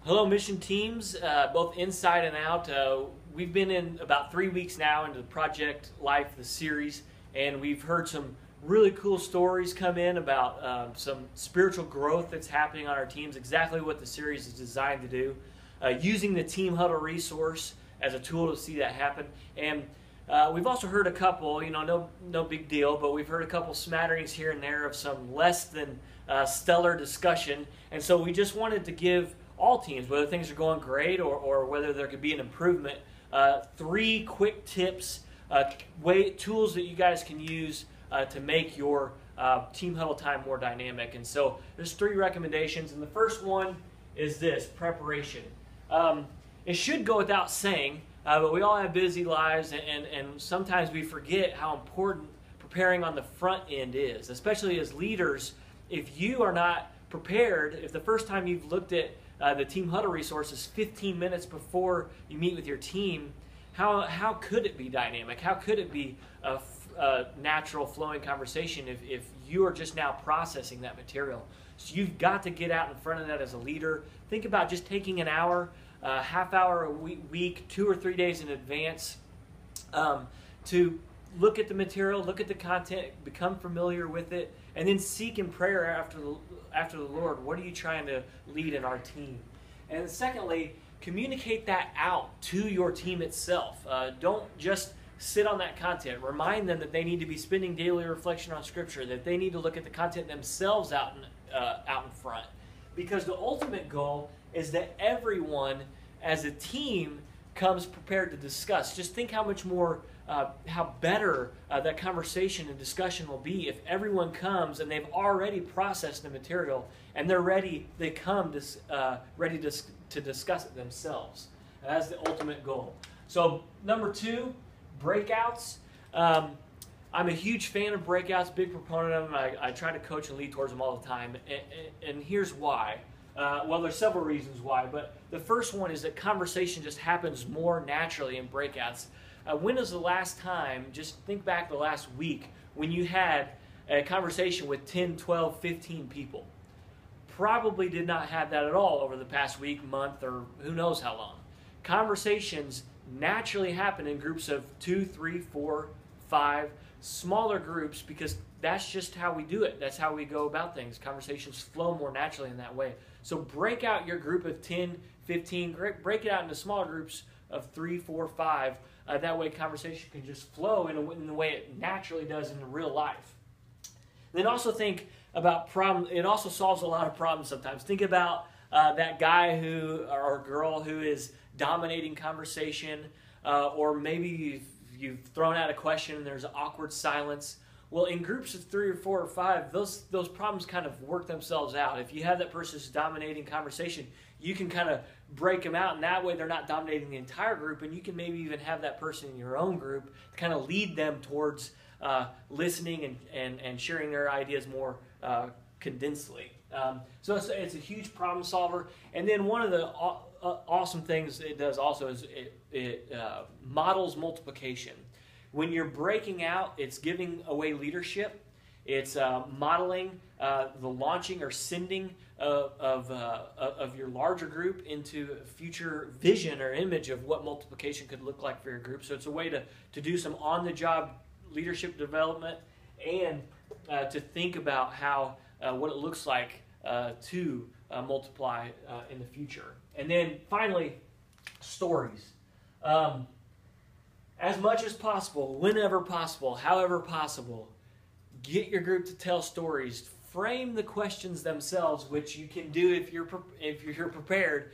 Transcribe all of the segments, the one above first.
Hello, mission teams, both inside and out. We've been in about 3 weeks now into the Project Life, the series, and we've heard some really cool stories come in about some spiritual growth that's happening on our teams, exactly what the series is designed to do, using the Team Huddle resource as a tool to see that happen. And we've also heard a couple, no big deal, but we've heard a couple smatterings here and there of some less than stellar discussion. And so we just wanted to give all teams, whether things are going great or whether there could be an improvement, 3 quick tips, tools that you guys can use to make your Team Huddle time more dynamic. And so there's 3 recommendations, and the first one is this: preparation. It should go without saying, but we all have busy lives, and sometimes we forget how important preparing on the front end is, especially as leaders. If you are not prepared, if the first time you've looked at the Team Huddle resource is 15 minutes before you meet with your team, how could it be dynamic? How could it be a natural flowing conversation if you are just now processing that material? So you've got to get out in front of that as a leader. Think about just taking an hour, half hour a week, 2 or 3 days in advance to look at the material, look at the content, become familiar with it, and then seek in prayer after the Lord, what are you trying to lead in our team? And secondly, communicate that out to your team itself. Don't just sit on that content. Remind them that they need to be spending daily reflection on Scripture, that they need to look at the content themselves out in front. Because the ultimate goal is that everyone as a team comes prepared to discuss. Just think how much more, how better that conversation and discussion will be if everyone comes and they've already processed the material and they're ready. They come ready to discuss it themselves. And that's the ultimate goal. So number 2, breakouts. I'm a huge fan of breakouts, big proponent of them. I try to coach and lead towards them all the time. And here's why. Well, there's several reasons why, but the first one is that conversation just happens more naturally in breakouts. When was the last time, just think back the last week, when you had a conversation with 10, 12, 15 people? Probably did not have that at all over the past week, month, or who knows how long. Conversations naturally happen in groups of 2, 3, 4, 5, smaller groups, because that's just how we do it. That's how we go about things. Conversations flow more naturally in that way. So break out your group of 10, 15, break it out into smaller groups of 3, 4, 5. That way conversation can just flow in the way it naturally does in real life. Then also think about problems. It also solves a lot of problems sometimes. Think about that guy or girl who is dominating conversation, or maybe you've thrown out a question and there's an awkward silence. Well, in groups of 3 or 4 or 5, those problems kind of work themselves out. If you have that person who's dominating conversation, you can kind of break them out, and that way they're not dominating the entire group, and you can maybe even have that person in your own group to kind of lead them towards listening and sharing their ideas more condensedly. So it's a huge problem solver. And then one of the awesome things it does also is it models multiplication. When you're breaking out, it's giving away leadership. It's modeling the launching or sending of your larger group into future vision or image of what multiplication could look like for your group. So it's a way to do some on-the-job leadership development and to think about how what it looks like to multiply in the future. And then finally, stories. As much as possible, whenever possible, however possible, get your group to tell stories. Frame the questions themselves, which you can do if you're prepared,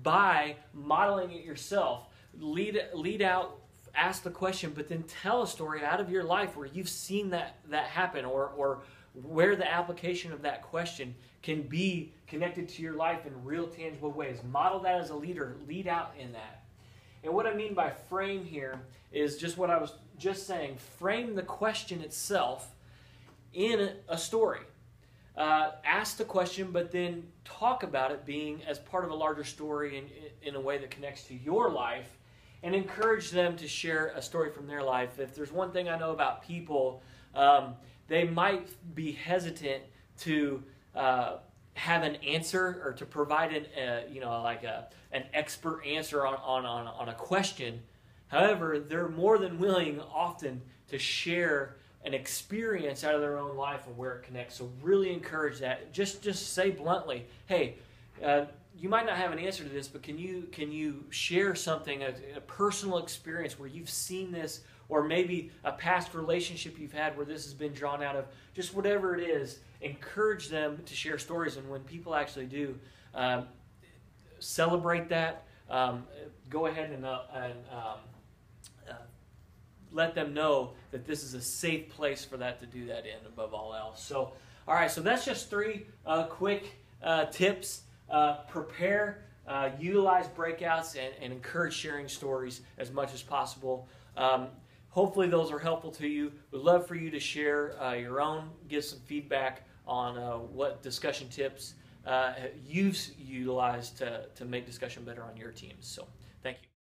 by modeling it yourself. Lead out, ask the question, but then tell a story out of your life where you've seen that happen, or where the application of that question can be connected to your life in real tangible ways. Model that as a leader. Lead out in that. And what I mean by frame here is just what I was just saying. Frame the question itself in a story. Ask the question, but then talk about it being as part of a larger story in a way that connects to your life, and encourage them to share a story from their life. If there's one thing I know about people, they might be hesitant to have an answer or to provide an expert answer on a question. However, they're more than willing often to share an experience out of their own life and where it connects. So really encourage that. Just say bluntly, hey, you might not have an answer to this, but can you share something, a personal experience where you've seen this, or maybe a past relationship you've had where this has been drawn out of, just whatever it is. Encourage them to share stories, and when people actually do, celebrate that. Go ahead and let them know that this is a safe place for that to do that in, above all else. So, all right, so that's just 3 quick tips. Prepare, utilize breakouts, and encourage sharing stories as much as possible. Hopefully those are helpful to you. We'd love for you to share your own, give some feedback on what discussion tips you've utilized to make discussion better on your teams. So thank you.